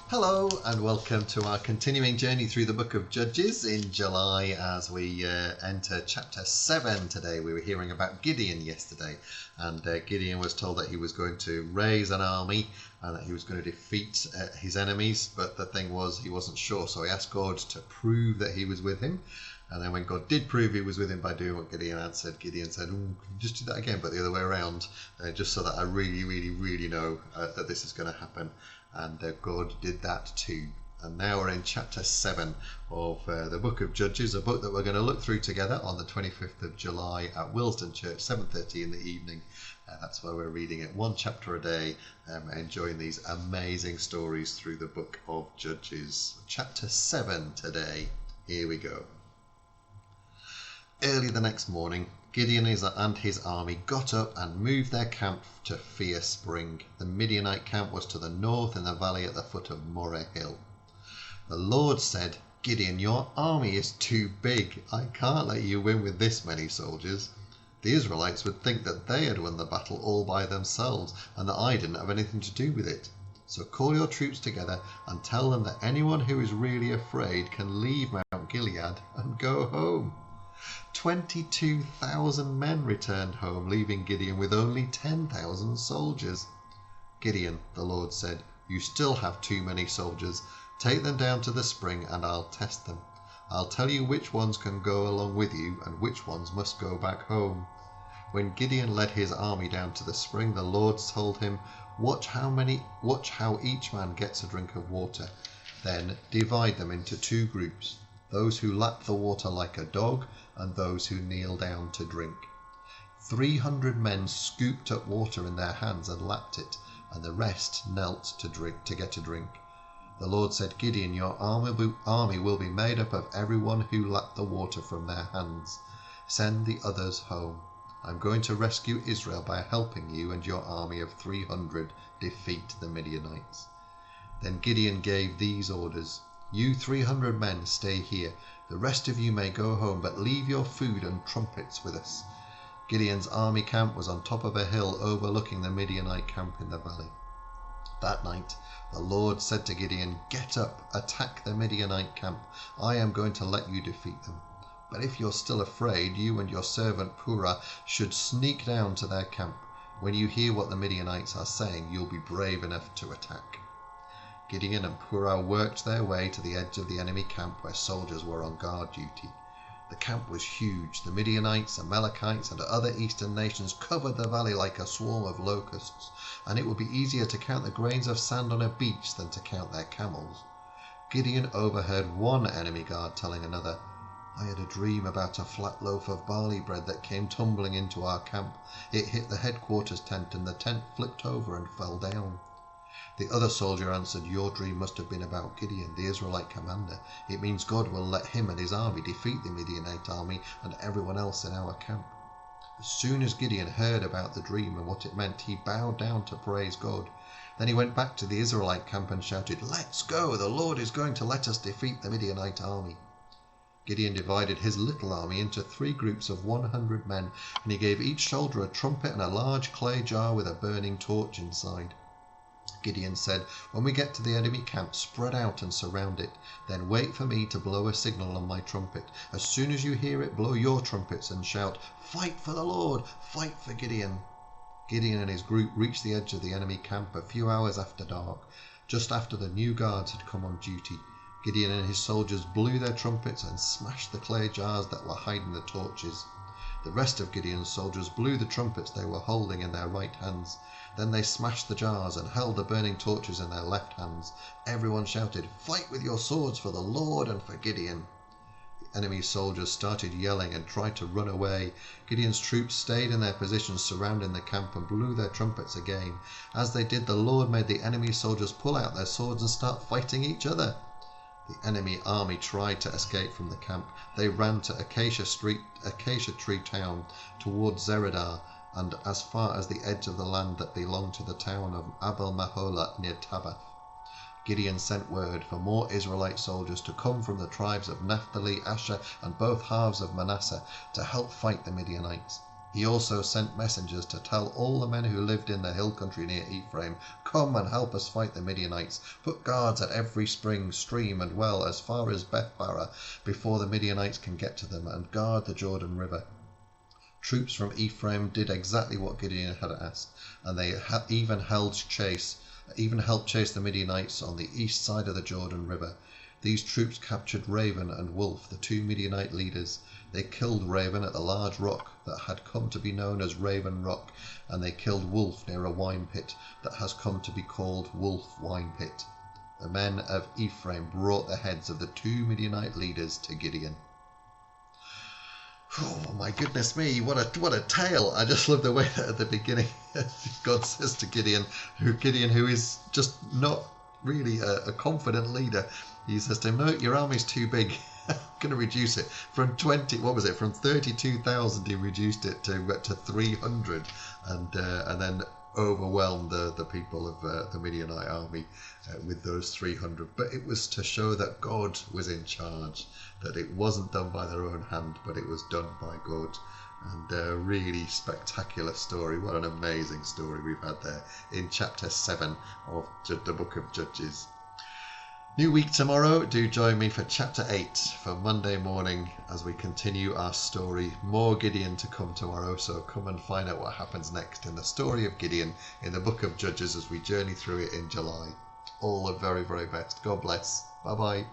Hello and welcome to our continuing journey through the book of Judges in July as we enter chapter 7 today. We were hearing about Gideon yesterday, and Gideon was told that he was going to raise an army and that he was going to defeat his enemies, but the thing was he wasn't sure, so he asked God to prove that he was with him. And then when God did prove he was with him by doing what Gideon answered, Gideon said, can you just do that again, but the other way around, just so that I really know that this is going to happen. And God did that too. And now we're in chapter 7 of the book of Judges, a book that we're going to look through together on the 25th of July at Willesden Church, 7:30 in the evening. That's why we're reading it one chapter a day, enjoying these amazing stories through the book of Judges. Chapter 7 today. Here we go. Early the next morning, Gideon and his army got up and moved their camp to Fear Spring. The Midianite camp was to the north in the valley at the foot of Moreh Hill. The Lord said, "Gideon, your army is too big. I can't let you win with this many soldiers." The Israelites would think that they had won the battle all by themselves and that I didn't have anything to do with it. So call your troops together and tell them that anyone who is really afraid can leave Mount Gilead and go home. 22,000 men returned home, leaving Gideon with only 10,000 soldiers. "Gideon," the Lord said, "you still have too many soldiers. Take them down to the spring and I'll test them. I'll tell you which ones can go along with you and which ones must go back home." When Gideon led his army down to the spring, the Lord told him, Watch how each man gets a drink of water. Then divide them into two groups, those who lap the water like a dog and those who kneel down to drink. 300 men scooped up water in their hands and lapped it, and the rest knelt to get a drink. The Lord said, "Gideon, your army will be made up of everyone who lapped the water from their hands. Send the others home. I'm going to rescue Israel by helping you and your army of 300 defeat the Midianites." Then Gideon gave these orders. "You 300 men stay here. The rest of you may go home, but leave your food and trumpets with us." Gideon's army camp was on top of a hill overlooking the Midianite camp in the valley. That night, the Lord said to Gideon, "Get up, attack the Midianite camp. I am going to let you defeat them. But if you're still afraid, you and your servant Purah should sneak down to their camp. When you hear what the Midianites are saying, you'll be brave enough to attack." Gideon and Purah worked their way to the edge of the enemy camp where soldiers were on guard duty. The camp was huge. The Midianites, Amalekites, and other eastern nations covered the valley like a swarm of locusts, and it would be easier to count the grains of sand on a beach than to count their camels. Gideon overheard one enemy guard telling another, "I had a dream about a flat loaf of barley bread that came tumbling into our camp. It hit the headquarters tent, and the tent flipped over and fell down." The other soldier answered, "Your dream must have been about Gideon, the Israelite commander. It means God will let him and his army defeat the Midianite army and everyone else in our camp." As soon as Gideon heard about the dream and what it meant, he bowed down to praise God. Then he went back to the Israelite camp and shouted, "Let's go! The Lord is going to let us defeat the Midianite army." Gideon divided his little army into 3 groups of 100 men, and he gave each soldier a trumpet and a large clay jar with a burning torch inside. Gideon said, "When we get to the enemy camp, spread out and surround it. Then wait for me to blow a signal on my trumpet. As soon as you hear it, blow your trumpets and shout, 'Fight for the Lord! Fight for Gideon!'" Gideon and his group reached the edge of the enemy camp a few hours after dark, just after the new guards had come on duty. Gideon and his soldiers blew their trumpets and smashed the clay jars that were hiding the torches. The rest of Gideon's soldiers blew the trumpets they were holding in their right hands. Then they smashed the jars and held the burning torches in their left hands. Everyone shouted, "Fight with your swords for the Lord and for Gideon." The enemy soldiers started yelling and tried to run away. Gideon's troops stayed in their positions surrounding the camp and blew their trumpets again. As they did, the Lord made the enemy soldiers pull out their swords and start fighting each other. The enemy army tried to escape from the camp. They ran to Acacia Tree Town toward Zeredar and as far as the edge of the land that belonged to the town of Abel Meholah near Tabbath. Gideon sent word for more Israelite soldiers to come from the tribes of Naphtali, Asher, and both halves of Manasseh to help fight the Midianites. He also sent messengers to tell all the men who lived in the hill country near Ephraim, "Come and help us fight the Midianites. Put guards at every spring, stream, and well as far as Beth-barah before the Midianites can get to them, and guard the Jordan River." Troops from Ephraim did exactly what Gideon had asked, and they even helped chase the Midianites on the east side of the Jordan River. These troops captured Raven and Wolf, the two Midianite leaders. They killed Raven at the large rock that had come to be known as Raven Rock, and they killed Wolf near a wine pit that has come to be called Wolf Wine Pit. The men of Ephraim brought the heads of the two Midianite leaders to Gideon. Oh my goodness me, what a tale. I just love the way that at the beginning God says to Gideon who is just not really a confident leader, he says to him, "No, your army's too big. I'm going to reduce it from 32,000 he reduced it to 300 and then overwhelmed the people of the Midianite army with those 300. But it was to show that God was in charge, that it wasn't done by their own hand, but it was done by God. And a really spectacular story. What an amazing story we've had there in chapter 7 of the book of Judges. New week tomorrow. Do join me for chapter 8 for Monday morning as we continue our story. More Gideon to come tomorrow, so come and find out what happens next in the story of Gideon in the book of Judges as we journey through it in July. All the very, very best. God bless. Bye bye.